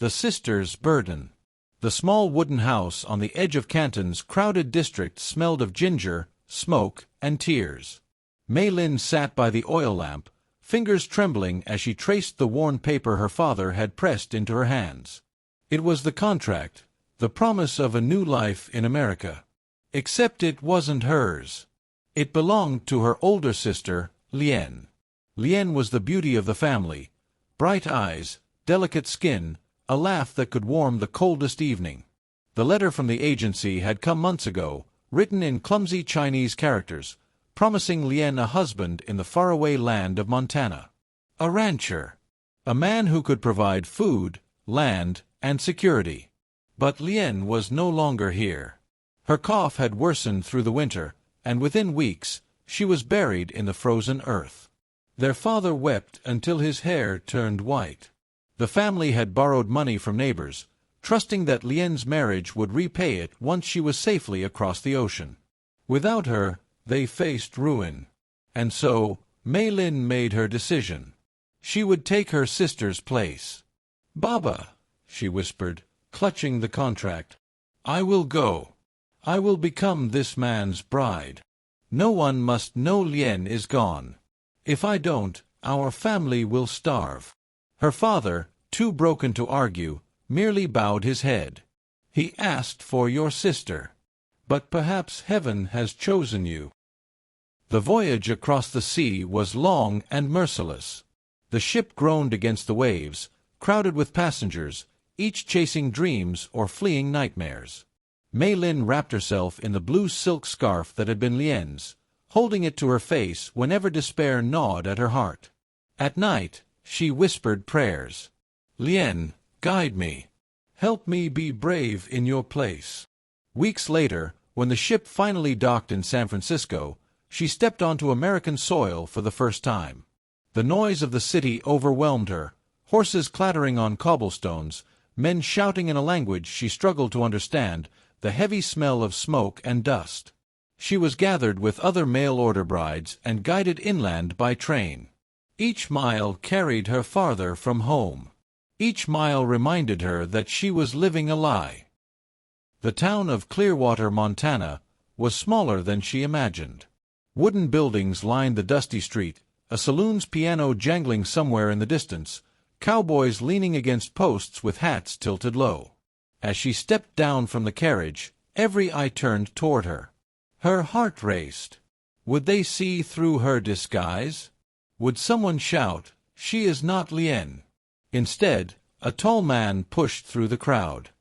The Sister's Burden. The small wooden house on the edge of Canton's crowded district smelled of ginger, smoke, and tears. Meilin sat by the oil lamp, fingers trembling as she traced the worn paper her father had pressed into her hands. It was the contract, the promise of a new life in America. Except it wasn't hers. It belonged to her older sister, Lien. Lien was the beauty of the family. Bright eyes, delicate skin, a laugh that could warm the coldest evening. The letter from the agency had come months ago, written in clumsy Chinese characters, promising Lien a husband in the faraway land of Montana. A rancher. A man who could provide food, land, and security. But Lien was no longer here. Her cough had worsened through the winter, and within weeks, she was buried in the frozen earth. Their father wept until his hair turned white. The family had borrowed money from neighbors, trusting that Lien's marriage would repay it once she was safely across the ocean. Without her, they faced ruin. And so, Meilin made her decision. She would take her sister's place. "Baba," she whispered, clutching the contract, "I will go. I will become this man's bride. No one must know Lien is gone. If I don't, our family will starve." Her father, too broken to argue, merely bowed his head. "He asked for your sister. But perhaps heaven has chosen you." The voyage across the sea was long and merciless. The ship groaned against the waves, crowded with passengers, each chasing dreams or fleeing nightmares. Meilin wrapped herself in the blue silk scarf that had been Lien's, holding it to her face whenever despair gnawed at her heart. At night, she whispered prayers. "Lien, guide me. Help me be brave in your place." Weeks later, when the ship finally docked in San Francisco, she stepped onto American soil for the first time. The noise of the city overwhelmed her, horses clattering on cobblestones, men shouting in a language she struggled to understand, the heavy smell of smoke and dust. She was gathered with other mail-order brides and guided inland by train. Each mile carried her farther from home. Each mile reminded her that she was living a lie. The town of Clearwater, Montana, was smaller than she imagined. Wooden buildings lined the dusty street, a saloon's piano jangling somewhere in the distance, cowboys leaning against posts with hats tilted low. As she stepped down from the carriage, every eye turned toward her. Her heart raced. Would they see through her disguise? Would someone shout, "She is not Lien"? Instead, a tall man pushed through the crowd.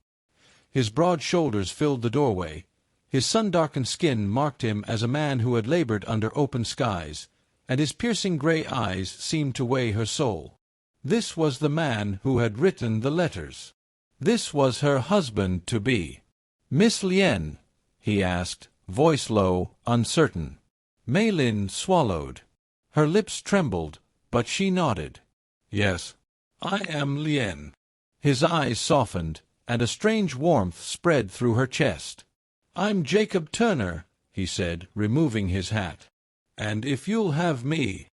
His broad shoulders filled the doorway. His sun-darkened skin marked him as a man who had labored under open skies, and his piercing gray eyes seemed to weigh her soul. This was the man who had written the letters. This was her husband-to-be. "Miss Lien?" he asked, voice low, uncertain. Meilin swallowed. Her lips trembled, but she nodded. "Yes, I am Lien." His eyes softened, and a strange warmth spread through her chest. "I'm Jacob Turner," he said, removing his hat. "And if you'll have me,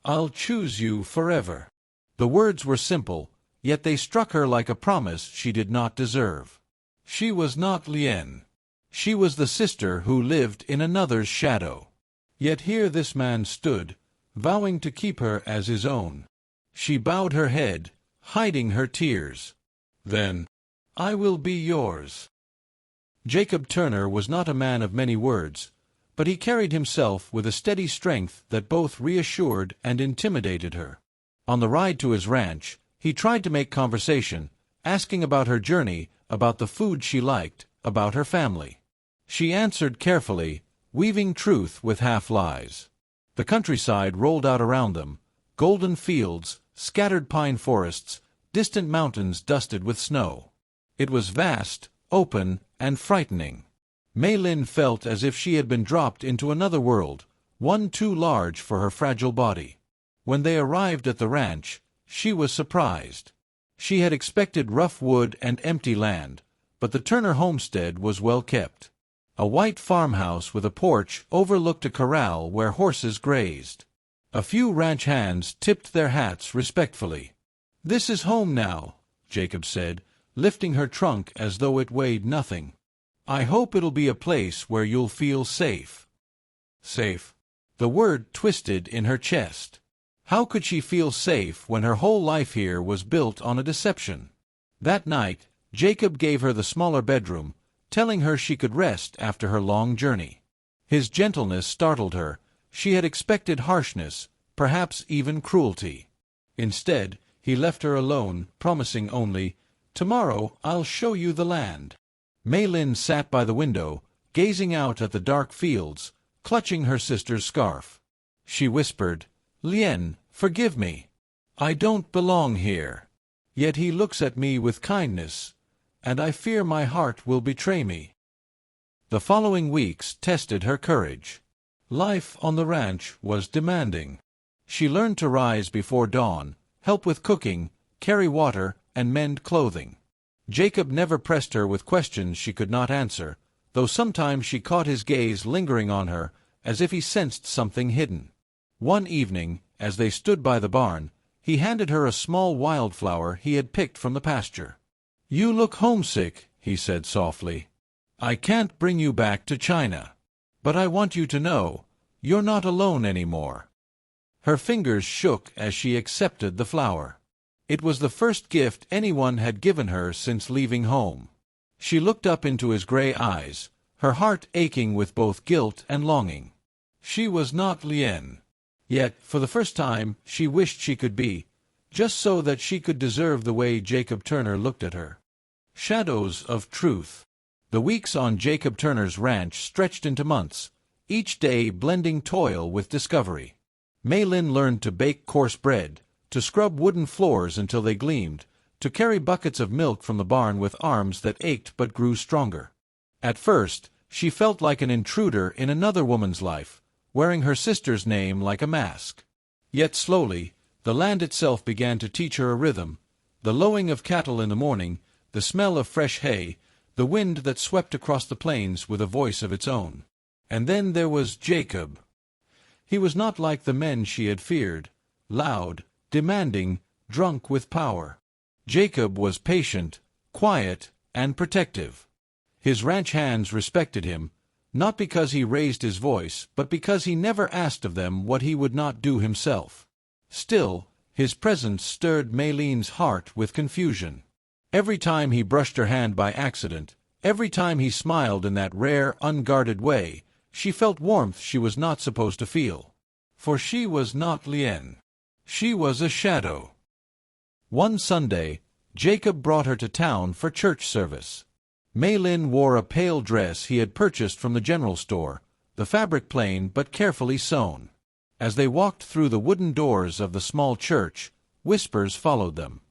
I'll choose you forever." The words were simple, yet they struck her like a promise she did not deserve. She was not Lien. She was the sister who lived in another's shadow. Yet here this man stood, vowing to keep her as his own. She bowed her head, hiding her tears. "Then, I will be yours." Jacob Turner was not a man of many words, but he carried himself with a steady strength that both reassured and intimidated her. On the ride to his ranch, he tried to make conversation, asking about her journey, about the food she liked, about her family. She answered carefully, weaving truth with half-lies. The countryside rolled out around them, golden fields, scattered pine forests, distant mountains dusted with snow. It was vast, open, and frightening. Meilin felt as if she had been dropped into another world, one too large for her fragile body. When they arrived at the ranch, she was surprised. She had expected rough wood and empty land, but the Turner homestead was well kept. A white farmhouse with a porch overlooked a corral where horses grazed. A few ranch hands tipped their hats respectfully. "This is home now," Jacob said, lifting her trunk as though it weighed nothing. "I hope it'll be a place where you'll feel safe." Safe. The word twisted in her chest. How could she feel safe when her whole life here was built on a deception? That night, Jacob gave her the smaller bedroom, telling her she could rest after her long journey. His gentleness startled her. She had expected harshness, perhaps even cruelty. Instead, he left her alone, promising only, "Tomorrow I'll show you the land." Meilin sat by the window, gazing out at the dark fields, clutching her sister's scarf. She whispered, "Lien, forgive me. I don't belong here. Yet he looks at me with kindness, and I fear my heart will betray me." The following weeks tested her courage. Life on the ranch was demanding. She learned to rise before dawn, help with cooking, carry water, and mend clothing. Jacob never pressed her with questions she could not answer, though sometimes she caught his gaze lingering on her, as if he sensed something hidden. One evening, as they stood by the barn, he handed her a small wildflower he had picked from the pasture. "You look homesick," he said softly. "I can't bring you back to China. But I want you to know, you're not alone anymore." Her fingers shook as she accepted the flower. It was the first gift anyone had given her since leaving home. She looked up into his gray eyes, her heart aching with both guilt and longing. She was not Lien. Yet, for the first time, she wished she could be, just so that she could deserve the way Jacob Turner looked at her. Shadows of truth. The weeks on Jacob Turner's ranch stretched into months, each day blending toil with discovery. Meilin learned to bake coarse bread, to scrub wooden floors until they gleamed, to carry buckets of milk from the barn with arms that ached but grew stronger. At first, she felt like an intruder in another woman's life, wearing her sister's name like a mask. Yet slowly, the land itself began to teach her a rhythm, the lowing of cattle in the morning, the smell of fresh hay, the wind that swept across the plains with a voice of its own. And then there was Jacob. He was not like the men she had feared, loud, demanding, drunk with power. Jacob was patient, quiet, and protective. His ranch hands respected him, not because he raised his voice, but because he never asked of them what he would not do himself. Still, his presence stirred Meilin's heart with confusion. Every time he brushed her hand by accident, every time he smiled in that rare, unguarded way, she felt warmth she was not supposed to feel. For she was not Lien. She was a shadow. One Sunday, Jacob brought her to town for church service. Meilin wore a pale dress he had purchased from the general store, the fabric plain but carefully sewn. As they walked through the wooden doors of the small church, whispers followed them.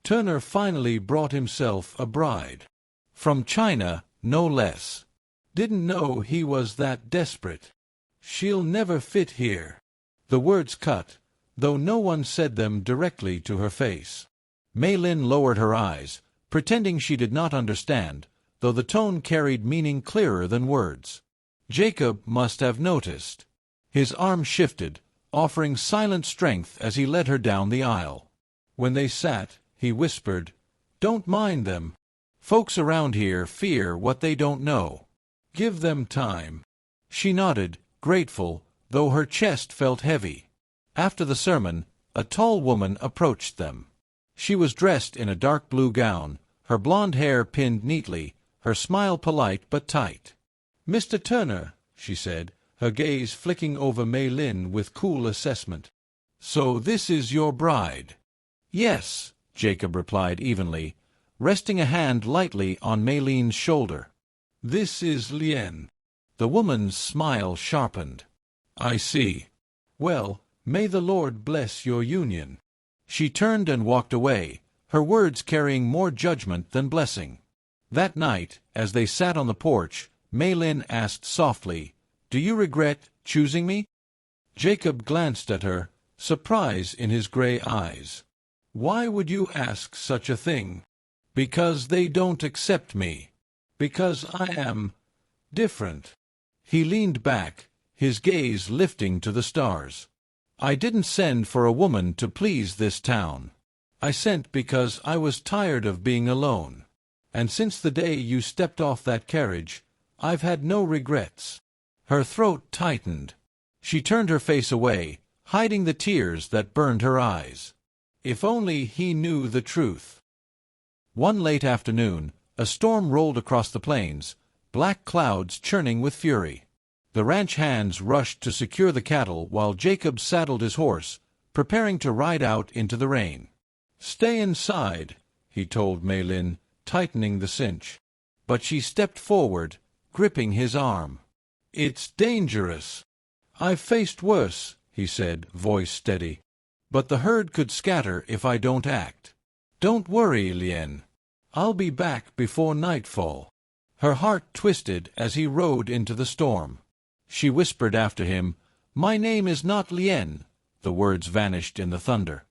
Turner finally brought himself a bride. From China, no less. Didn't know he was that desperate. She'll never fit here. The words cut, though no one said them directly to her face. Meilin lowered her eyes, pretending she did not understand, though the tone carried meaning clearer than words. Jacob must have noticed. His arm shifted, offering silent strength as he led her down the aisle. When they sat, he whispered, "Don't mind them. Folks around here fear what they don't know. Give them time." She nodded, grateful, though her chest felt heavy. After the sermon, a tall woman approached them. She was dressed in a dark blue gown, her blonde hair pinned neatly, her smile polite but tight. "Mr. Turner," she said, her gaze flicking over Meilin with cool assessment. "So this is your bride?" "Yes," Jacob replied evenly, resting a hand lightly on Meilin's shoulder. "This is Lien." The woman's smile sharpened. "I see. Well, may the Lord bless your union." She turned and walked away, her words carrying more judgment than blessing. That night, as they sat on the porch, Meilin asked softly, "Do you regret choosing me?" Jacob glanced at her, surprise in his gray eyes. "Why would you ask such a thing?" "Because they don't accept me. Because I am different." He leaned back, his gaze lifting to the stars. "I didn't send for a woman to please this town. I sent because I was tired of being alone. And since the day you stepped off that carriage, I've had no regrets." Her throat tightened. She turned her face away, hiding the tears that burned her eyes. If only he knew the truth. One late afternoon, a storm rolled across the plains, black clouds churning with fury. The ranch hands rushed to secure the cattle while Jacob saddled his horse, preparing to ride out into the rain. "Stay inside," he told Meilin, tightening the cinch. But she stepped forward, gripping his arm. "It's dangerous." "I've faced worse," he said, voice steady. "But the herd could scatter if I don't act." "Don't worry, Lien. I'll be back before nightfall." Her heart twisted as he rode into the storm. She whispered after him, "My name is not Lien." The words vanished in the thunder.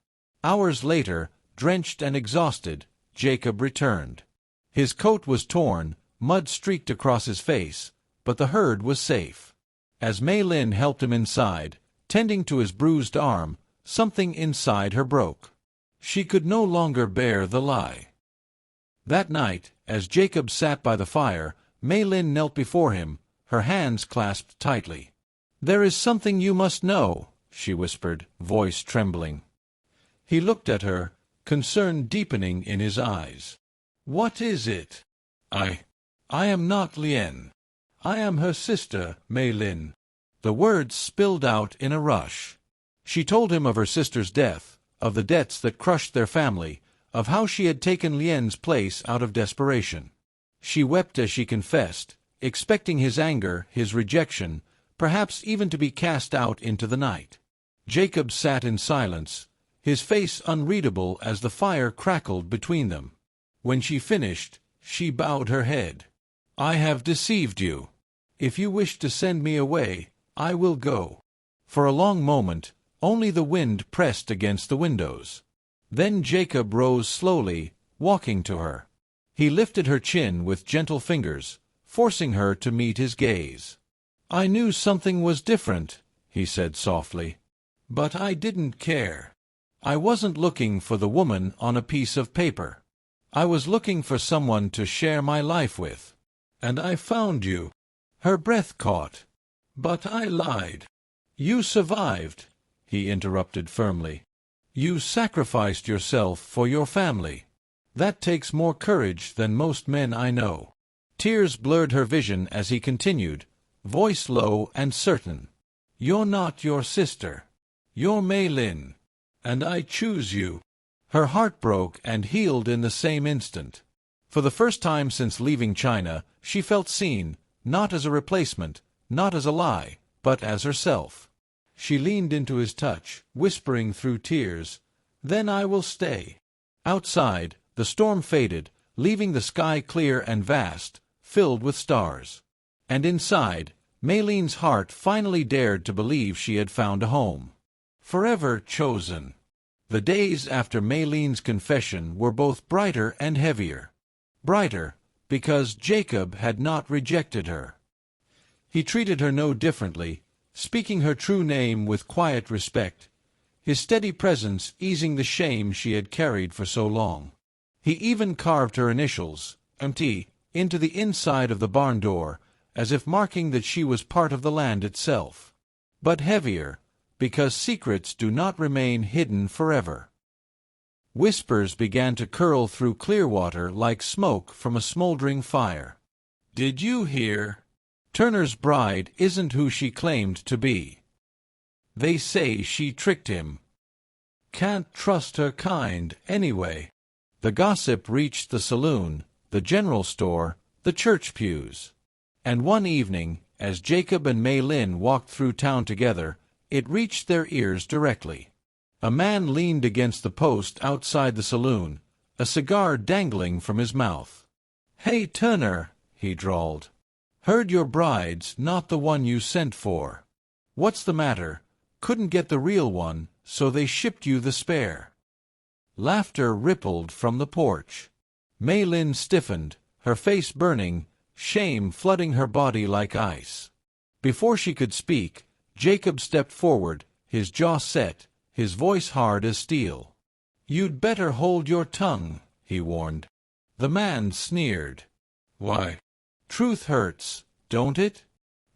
Hours later, drenched and exhausted, Jacob returned. His coat was torn, mud streaked across his face, but the herd was safe. As Meilin helped him inside, tending to his bruised arm, something inside her broke. She could no longer bear the lie. That night, as Jacob sat by the fire, Meilin knelt before him, her hands clasped tightly. "There is something you must know," she whispered, voice trembling. He looked at her, concern deepening in his eyes. "What is it?" I am not Lien. I am her sister, Meilin." The words spilled out in a rush. She told him of her sister's death, of the debts that crushed their family, of how she had taken Lien's place out of desperation. She wept as she confessed, expecting his anger, his rejection, perhaps even to be cast out into the night. Jacob sat in silence, his face unreadable as the fire crackled between them. When she finished, she bowed her head. "I have deceived you. If you wish to send me away, I will go." For a long moment, only the wind pressed against the windows. Then Jacob rose slowly, walking to her. He lifted her chin with gentle fingers, forcing her to meet his gaze. "I knew something was different," he said softly. "But I didn't care. I wasn't looking for the woman on a piece of paper. I was looking for someone to share my life with. And I found you." Her breath caught. "But I lied." "You survived," he interrupted firmly. "You sacrificed yourself for your family. That takes more courage than most men I know." Tears blurred her vision as he continued, voice low and certain. "You're not your sister. You're Meilin. And I choose you." Her heart broke and healed in the same instant. For the first time since leaving China, she felt seen, not as a replacement, not as a lie, but as herself. She leaned into his touch, whispering through tears, "Then I will stay." Outside, the storm faded, leaving the sky clear and vast, filled with stars. And inside, Meilin's heart finally dared to believe she had found a home. Forever chosen. The days after Meilin's confession were both brighter and heavier. Brighter, because Jacob had not rejected her. He treated her no differently, speaking her true name with quiet respect, his steady presence easing the shame she had carried for so long. He even carved her initials, MT, into the inside of the barn door, as if marking that she was part of the land itself. But heavier, because secrets do not remain hidden forever. Whispers began to curl through Clearwater like smoke from a smoldering fire. "Did you hear? Turner's bride isn't who she claimed to be. They say she tricked him. Can't trust her kind, anyway." The gossip reached the saloon, the general store, the church pews. And one evening, as Jacob and Meilin walked through town together, it reached their ears directly. A man leaned against the post outside the saloon, a cigar dangling from his mouth. "Hey, Turner," he drawled. "Heard your bride's not the one you sent for. What's the matter? Couldn't get the real one, so they shipped you the spare." Laughter rippled from the porch. Meilin stiffened, her face burning, shame flooding her body like ice. Before she could speak, Jacob stepped forward, his jaw set, his voice hard as steel. "You'd better hold your tongue," he warned. The man sneered. Why? Truth hurts, don't it?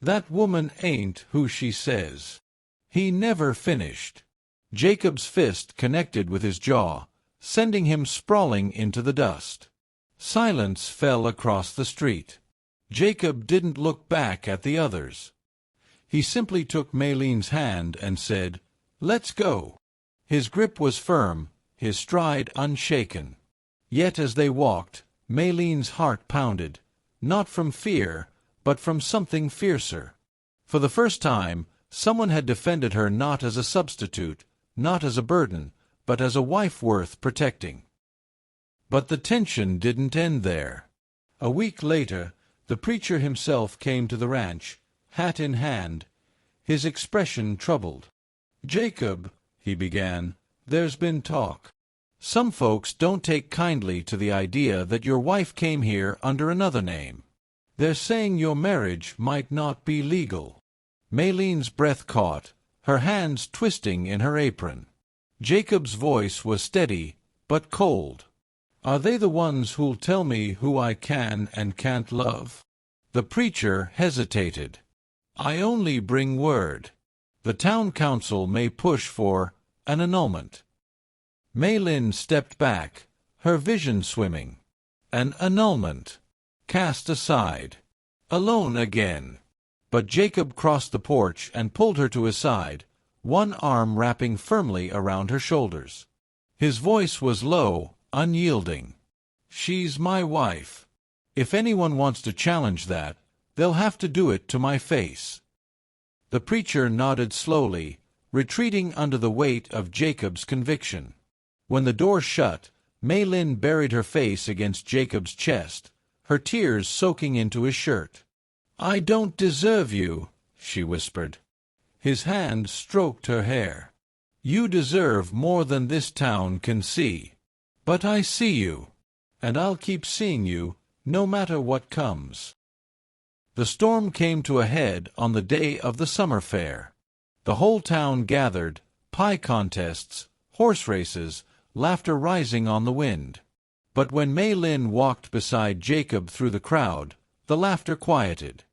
That woman ain't who she says. He never finished. Jacob's fist connected with his jaw, sending him sprawling into the dust. Silence fell across the street. Jacob didn't look back at the others. He simply took Meilin's hand and said, "Let's go." His grip was firm, his stride unshaken. Yet as they walked, Meilin's heart pounded, not from fear, but from something fiercer. For the first time, someone had defended her not as a substitute, not as a burden, but as a wife worth protecting. But the tension didn't end there. A week later, the preacher himself came to the ranch, hat in hand, his expression troubled. "Jacob," he began, "there's been talk. Some folks don't take kindly to the idea that your wife came here under another name. They're saying your marriage might not be legal." Meilin's breath caught, her hands twisting in her apron. Jacob's voice was steady, but cold. "Are they the ones who'll tell me who I can and can't love?" The preacher hesitated. "I only bring word. The town council may push for an annulment." Meilin stepped back, her vision swimming. An annulment. Cast aside. Alone again. But Jacob crossed the porch and pulled her to his side, one arm wrapping firmly around her shoulders. His voice was low, unyielding. "She's my wife. If anyone wants to challenge that, they'll have to do it to my face." The preacher nodded slowly, retreating under the weight of Jacob's conviction. When the door shut, Meilin buried her face against Jacob's chest, her tears soaking into his shirt. "I don't deserve you," she whispered. His hand stroked her hair. "You deserve more than this town can see. But I see you, and I'll keep seeing you, no matter what comes." The storm came to a head on the day of the summer fair. The whole town gathered, pie contests, horse races, laughter rising on the wind. But when Meilin walked beside Jacob through the crowd, the laughter quieted.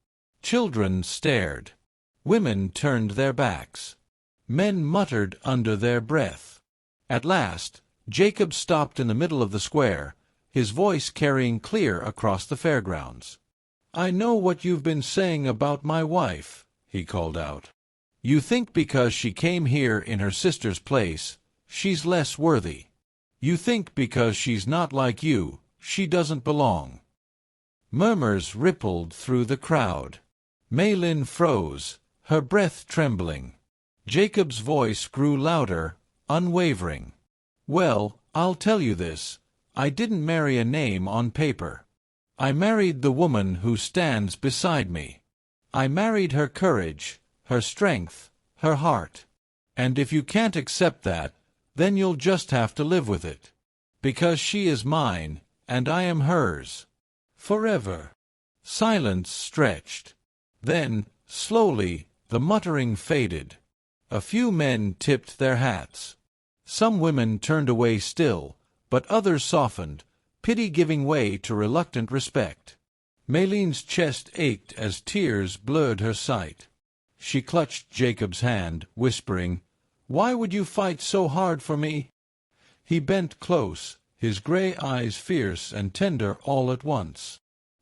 Children stared. Women turned their backs. Men muttered under their breath. At last, Jacob stopped in the middle of the square, his voice carrying clear across the fairgrounds. "I know what you've been saying about my wife," he called out. "You think because she came here in her sister's place, she's less worthy. You think because she's not like you, she doesn't belong." Murmurs rippled through the crowd. Meilin froze, her breath trembling. Jacob's voice grew louder, unwavering. "Well, I'll tell you this. I didn't marry a name on paper. I married the woman who stands beside me. I married her courage, her strength, her heart. And if you can't accept that, then you'll just have to live with it. Because she is mine, and I am hers. Forever." Silence stretched. Then, slowly, the muttering faded. A few men tipped their hats. Some women turned away still, but others softened, pity giving way to reluctant respect. Meilin's chest ached as tears blurred her sight. She clutched Jacob's hand, whispering, "Why would you fight so hard for me?" He bent close, his gray eyes fierce and tender all at once.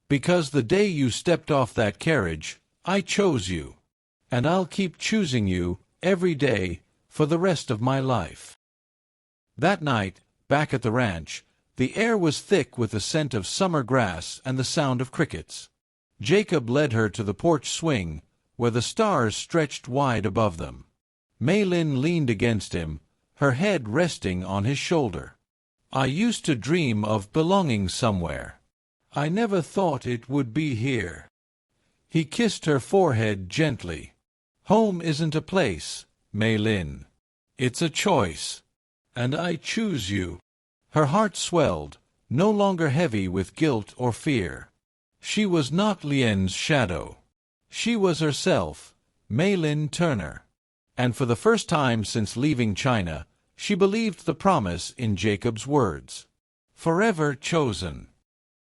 "Because the day you stepped off that carriage, I chose you. And I'll keep choosing you, every day, for the rest of my life." That night, back at the ranch, the air was thick with the scent of summer grass and the sound of crickets. Jacob led her to the porch swing, where the stars stretched wide above them. Meilin leaned against him, her head resting on his shoulder. "I used to dream of belonging somewhere. I never thought it would be here." He kissed her forehead gently. "Home isn't a place, Meilin. It's a choice. And I choose you." Her heart swelled, no longer heavy with guilt or fear. She was not Lien's shadow. She was herself, Meilin Turner. And for the first time since leaving China, she believed the promise in Jacob's words. Forever chosen.